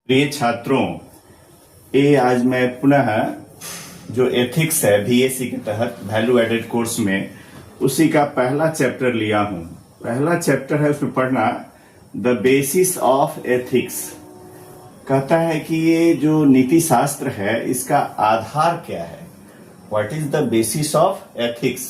प्रिय छात्रों, ये आज मैं पुनः जो एथिक्स है बीएससी के तहत वैल्यू एडेड कोर्स में उसी का पहला चैप्टर लिया हूं। पहला चैप्टर है, उसमें पढ़ना द बेसिस ऑफ एथिक्स। कहता है कि ये जो नीति शास्त्र है इसका आधार क्या है, what is the basis of ethics.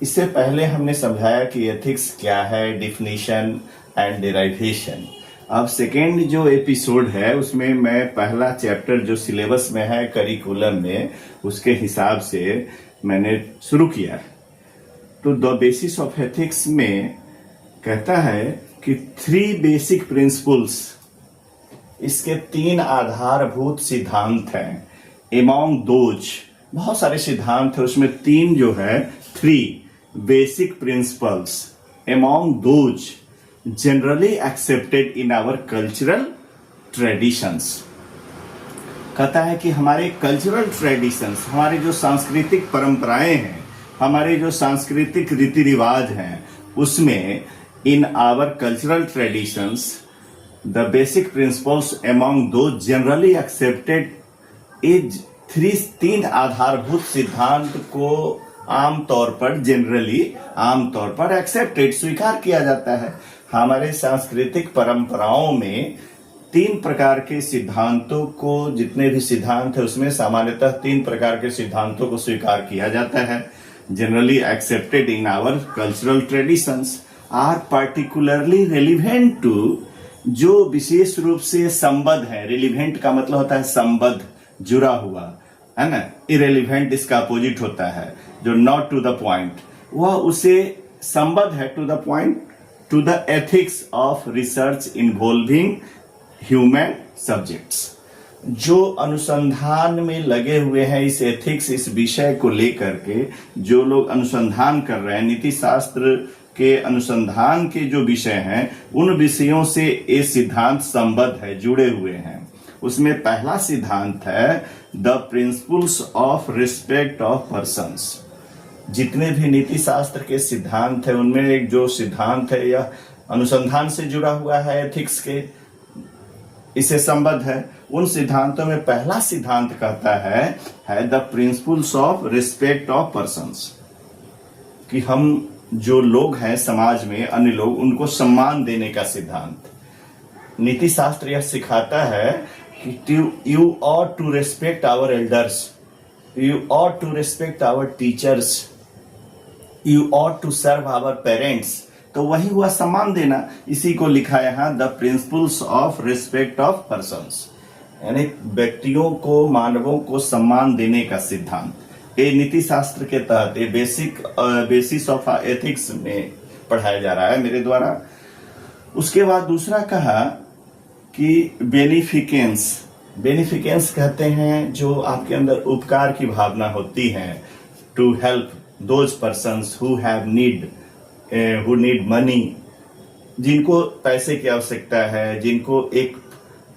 इससे पहले हमने समझाया कि एथिक्स क्या है, डिफिनीशन एंड डेराइवेशन। अब सेकेंड जो एपिसोड है उसमें मैं पहला चैप्टर जो सिलेबस में है करिकुलम में उसके हिसाब से मैंने शुरू किया। तो द बेसिस ऑफ एथिक्स में कहता है कि 3 बेसिक प्रिंसिपल्स, इसके 3 आधारभूत सिद्धांत हैं। एमॉन्ग दोज, बहुत सारे सिद्धांत है, उसमें 3 जो है 3 basic principles among those generally accepted in our cultural traditions. कहता है कि हमारे कल्चरल ट्रेडिशंस, हमारे जो सांस्कृतिक परंपराएं हैं, हमारे जो सांस्कृतिक रीति रिवाज हैं, उसमें in our cultural traditions the basic principles among those generally accepted is 3 आधारभूत सिद्धांत को आमतौर पर आमतौर पर एक्सेप्टेड स्वीकार किया जाता है। हमारे सांस्कृतिक परंपराओं में 3 प्रकार के सिद्धांतों को, जितने भी सिद्धांत है उसमें सामान्यतः 3 प्रकार के सिद्धांतों को स्वीकार किया जाता है। Generally accepted in our cultural traditions are particularly relevant to, जो विशेष रूप से संबद्ध है। रेलिवेंट का मतलब होता है संबद्ध, जुड़ा हुआ, है ना। इरेलीवेंट इसका अपोजिट होता है, जो नॉट टू द पॉइंट, वह उसे संबद्ध है to the point, to the ethics of research involving human subjects. जो अनुसंधान में लगे हुए हैं इस एथिक्स, इस विषय को लेकर के जो लोग अनुसंधान कर रहे हैं, नीति शास्त्र के अनुसंधान के जो विषय हैं उन विषयों से ये सिद्धांत संबद्ध है, जुड़े हुए हैं। उसमें पहला सिद्धांत है the principles of respect of persons. जितने भी नीति शास्त्र के सिद्धांत है उनमें एक जो सिद्धांत है यह अनुसंधान से जुड़ा हुआ है, एथिक्स के, इसे संबद्ध है। उन सिद्धांतों में पहला सिद्धांत कहता है the principles of respect of persons, कि हम जो लोग हैं समाज में, अन्य लोग, उनको सम्मान देने का सिद्धांत। नीति शास्त्र यह सिखाता है कि you ought to respect our elders, you ought to respect our teachers, you ought to serve our parents. तो वही हुआ सम्मान देना। इसी को लिखा यहां the principles of respect of persons, यानी व्यक्तियों को, मानवों को सम्मान देने का सिद्धांत। ये नीति शास्त्र के तहत ये बेसिस ऑफ एथिक्स में पढ़ाया जा रहा है मेरे द्वारा। उसके बाद दूसरा कहा कि बेनिफिकेंस कहते हैं जो आपके अंदर उपकार की भावना होती है, to help those persons who need money, जिनको पैसे की आवश्यकता है, जिनको एक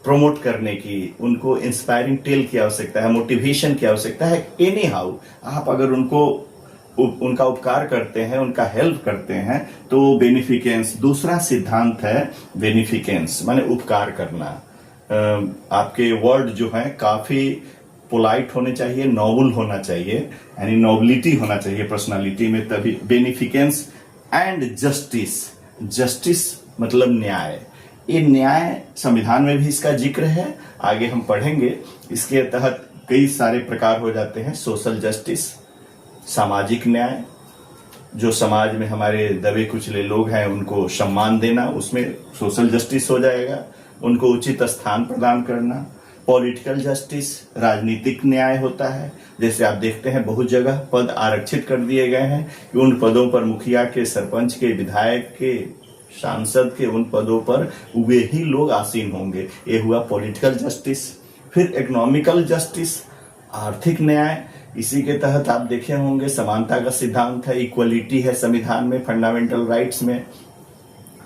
प्रमोट करने की, उनको इंस्पायरिंग टेल की आवश्यकता है, मोटिवेशन की आवश्यकता है। एनी हाउ आप अगर उनका उपकार करते हैं, उनका हेल्प करते हैं, तो बेनिफिकेंस। दूसरा सिद्धांत है बेनिफिकेंस, माने उपकार करना। आपके वर्ड जो है काफी पोलाइट होने चाहिए, नोबल होना चाहिए, यानी नोबिलिटी होना चाहिए पर्सनालिटी में, तभी बेनिफिकेंस। एंड जस्टिस मतलब न्याय। ये न्याय संविधान में भी इसका जिक्र है, आगे हम पढ़ेंगे। इसके तहत कई सारे प्रकार हो जाते हैं। सोशल जस्टिस, सामाजिक न्याय, जो समाज में हमारे दबे कुचले लोग हैं उनको सम्मान देना, उसमें सोशल जस्टिस हो जाएगा। उनको उचित स्थान प्रदान करना। पॉलिटिकल जस्टिस, राजनीतिक न्याय होता है। जैसे आप देखते हैं बहुत जगह पद आरक्षित कर दिए गए हैं कि उन पदों पर मुखिया के, सरपंच के, विधायक के, सांसद के, उन पदों पर वे ही लोग आसीन होंगे। ये हुआ पॉलिटिकल जस्टिस। फिर इकोनॉमिकल जस्टिस, आर्थिक न्याय। इसी के तहत आप देखे होंगे समानता का सिद्धांत है, इक्वलिटी है संविधान में, फंडामेंटल राइट्स में।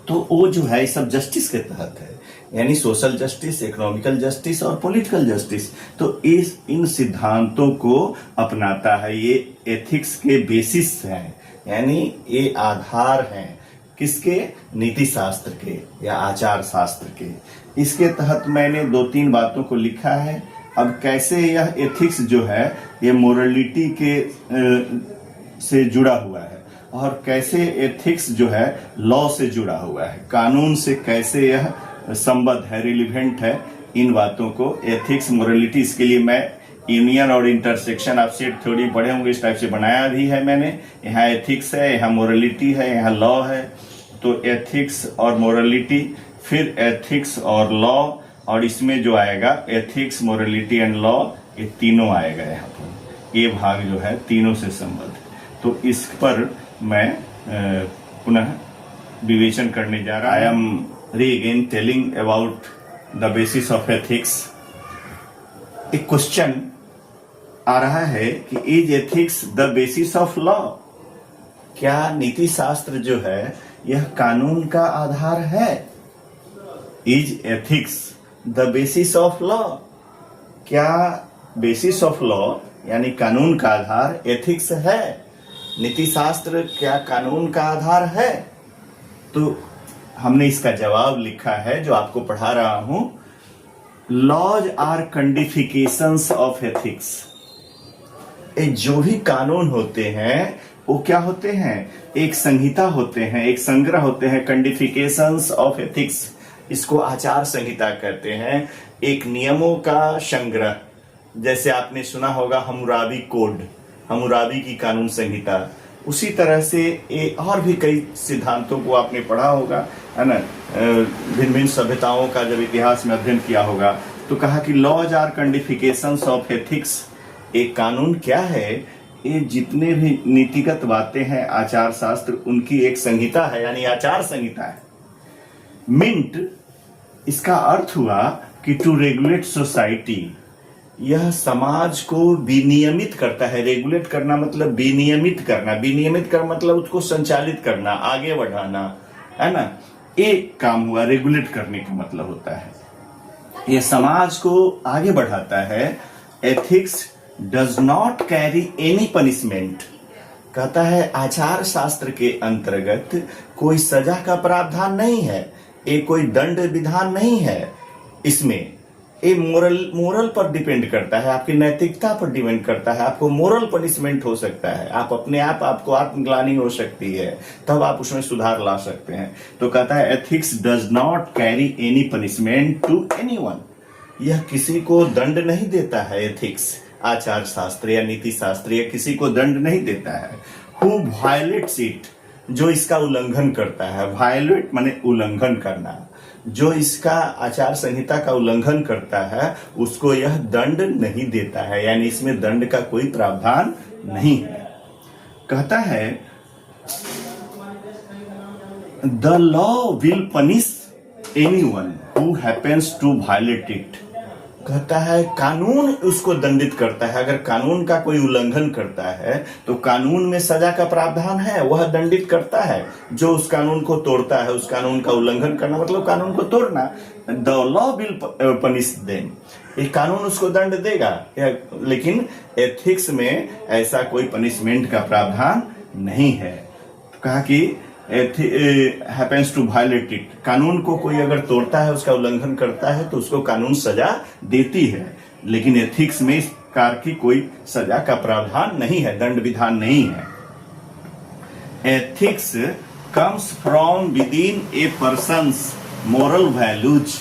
तो वो जो है सब जस्टिस के तहत है, यानी सोशल जस्टिस, इकोनॉमिकल जस्टिस और पॉलिटिकल जस्टिस। तो इन सिद्धांतों को अपनाता है। ये एथिक्स के बेसिस हैं, यानी ये आधार हैं किसके? नीति शास्त्र के या आचार शास्त्र के। इसके तहत मैंने 2-3 बातों को लिखा है। अब कैसे यह एथिक्स जो है ये मोरलिटी के से जुड़ा हुआ है और कैसे एथिक्स जो है लॉ से जुड़ा हुआ है, कानून से कैसे यह संबद्ध है, रिलीवेंट है, इन बातों को एथिक्स मोरलिटी, इसके लिए मैं यूनियन और इंटरसेक्शन आप सेट थ्योरी पढ़े होंगे, इस टाइप से बनाया भी है मैंने। यहाँ एथिक्स है, यहाँ मोरलिटी है, यहाँ लॉ है। तो एथिक्स और मोरलिटी, फिर एथिक्स और लॉ, और इसमें जो आएगा एथिक्स मोरलिटी एंड लॉ, ये तीनों आएगा यहाँ पर। ये भाग जो है तीनों से संबद्ध। तो इस पर मैं पुनः विवेचन करने जा रहा। आई एम री again telling about the basis of ethics. एक क्वेश्चन आ रहा है कि is ethics the basis of law? क्या नीति शास्त्र जो है यह कानून का आधार है? Is ethics the basis of law? क्या बेसिस ऑफ लॉ यानी कानून का आधार एथिक्स है? नीति शास्त्र क्या कानून का आधार है? तो हमने इसका जवाब लिखा है जो आपको पढ़ा रहा हूं। Laws are codifications of ethics. जो भी कानून होते हैं वो क्या होते हैं? एक संहिता होते हैं, एक संग्रह होते हैं, कंडिफिकेशंस ऑफ एथिक्स। इसको आचार संहिता कहते हैं, एक नियमों का संग्रह। जैसे आपने सुना होगा हम्मुराबी कोड, हम्मुराबी की कानून संहिता। उसी तरह से और भी कई सिद्धांतों को आपने पढ़ा होगा, है ना। भिन्न भिन्न सभ्यताओं का जब इतिहास में अध्ययन किया होगा तो कहा कि laws are codifications of ethics. एक कानून क्या है? ये जितने भी नीतिगत बातें हैं, आचार शास्त्र, उनकी एक संहिता है, यानी आचार संहिता है। मिंट, इसका अर्थ हुआ कि टू रेगुलेट सोसाइटी, यह समाज को विनियमित करता है। रेगुलेट करना मतलब विनियमित करना, विनियमित कर मतलब उसको संचालित करना, आगे बढ़ाना, है ना। एक काम हुआ, रेगुलेट करने का मतलब होता है यह समाज को आगे बढ़ाता है। Ethics does not carry any punishment. कहता है आचार शास्त्र के अंतर्गत कोई सजा का प्रावधान नहीं है, ये कोई दंड विधान नहीं है। इसमें ये मोरल पर डिपेंड करता है, आपकी नैतिकता पर डिपेंड करता है। आपको मोरल पनिशमेंट हो सकता है, आप अपने आप आपको आत्मग्लानि हो सकती है, तब आप उसमें सुधार ला सकते हैं। तो कहता है ethics does not carry any punishment to anyone. यह किसी को दंड नहीं देता है। एथिक्स, आचार शास्त्र या नीति शास्त्र, यह किसी को दंड नहीं देता है। हु वायलेट्स इट, जो इसका उल्लंघन करता है। वायलेट माने उल्लंघन करना। जो इसका आचार संहिता का उल्लंघन करता है उसको यह दंड नहीं देता है, यानी इसमें दंड का कोई प्रावधान नहीं है। कहता है the law will punish anyone who happens to violate it. कहता है कानून उसको दंडित करता है। अगर कानून का कोई उल्लंघन करता है तो कानून में सजा का प्रावधान है, वह दंडित करता है। जो उस कानून को तोड़ता है, उस कानून का उल्लंघन करना मतलब कानून को तोड़ना। The law will punish them, ये कानून उसको दंड देगा। लेकिन एथिक्स में ऐसा कोई पनिशमेंट का प्रावधान नहीं है। कहा कि हैपेंस टू वायलेट इट, कानून को कोई अगर तोड़ता है, उसका उल्लंघन करता है तो उसको कानून सजा देती है। लेकिन एथिक्स में इस प्रकार की कोई सजा का प्रावधान नहीं है, दंड विधान नहीं है। Ethics comes from within a person's moral values.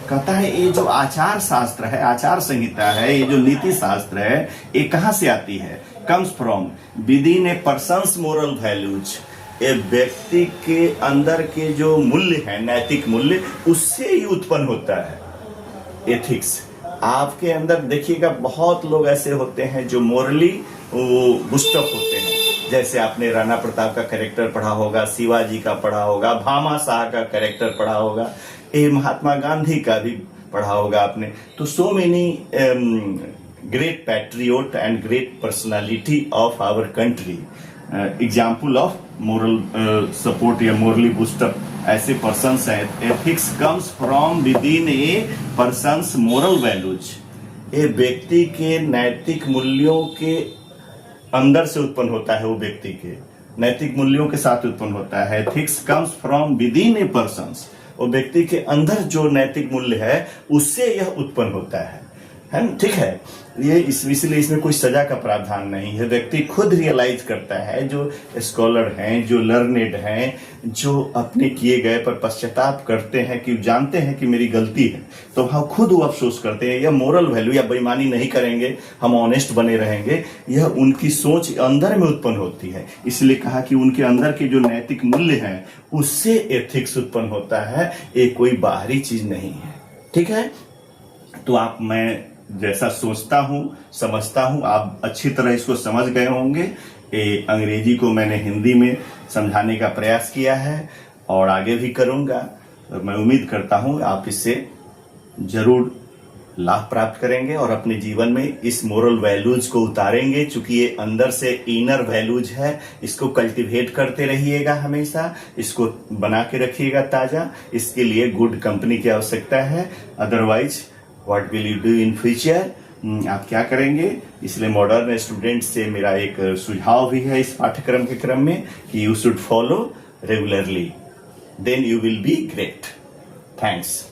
कहता है ये जो आचार शास्त्र है, आचार संहिता है, ये जो नीति शास्त्र है, ये कहां से आती है? Comes from within a person's moral values. ये व्यक्ति के अंदर के जो मूल्य है, नैतिक मूल्य, उससे ही उत्पन्न होता है एथिक्स। आपके अंदर देखिएगा बहुत लोग ऐसे होते हैं जो मोरली बुस्टअप होते हैं। जैसे आपने राणा प्रताप का कैरेक्टर पढ़ा होगा, शिवाजी का पढ़ा होगा, भामा शाह का कैरेक्टर पढ़ा होगा, ये महात्मा गांधी का भी पढ़ा होगा आपने। तो so many great patriot and great personality of our country, example of moral support या मोरली बूस्टअप, ऐसे पर्सन्स हैं। Ethics comes from within a person's moral values. ये व्यक्ति के नैतिक मूल्यों के अंदर से उत्पन्न होता है, वो व्यक्ति के नैतिक मूल्यों के साथ उत्पन्न होता है। Ethics comes from within a persons वो व्यक्ति के अंदर जो नैतिक मूल्य है उससे यह उत्पन्न होता है ना, ठीक है। ये इसलिए इसमें कोई सजा का प्रावधान नहीं है। व्यक्ति खुद रियलाइज करता है, जो स्कॉलर हैं, जो लर्नेड हैं, जो अपने किए गए पर पश्चाताप करते हैं, कि जानते हैं कि मेरी गलती है, तो हम खुद वो अफसोस करते हैं। यह मोरल वैल्यू या बेईमानी नहीं करेंगे, हम ऑनेस्ट बने रहेंगे, यह उनकी सोच अंदर में उत्पन्न होती है। इसलिए कहा कि उनके अंदर के जो नैतिक मूल्य हैं उससे एथिक्स उत्पन्न होता है, ये कोई बाहरी चीज नहीं है, ठीक है। तो मैं जैसा सोचता हूं, समझता हूं, आप अच्छी तरह इसको समझ गए होंगे। ये अंग्रेजी को मैंने हिंदी में समझाने का प्रयास किया है और आगे भी करूंगा। मैं उम्मीद करता हूं आप इससे जरूर लाभ प्राप्त करेंगे और अपने जीवन में इस मोरल वैल्यूज को उतारेंगे। चूंकि ये अंदर से इनर वैल्यूज है, इसको कल्टीवेट करते रहिएगा, हमेशा इसको बना के रखिएगा ताजा। इसके लिए गुड कंपनी की आवश्यकता है, otherwise what will you do in future, आप क्या करेंगे। इसलिए मॉडर्न स्टूडेंट से मेरा एक सुझाव भी है इस पाठ्यक्रम के क्रम में कि you should follow regularly, then you will be great. Thanks.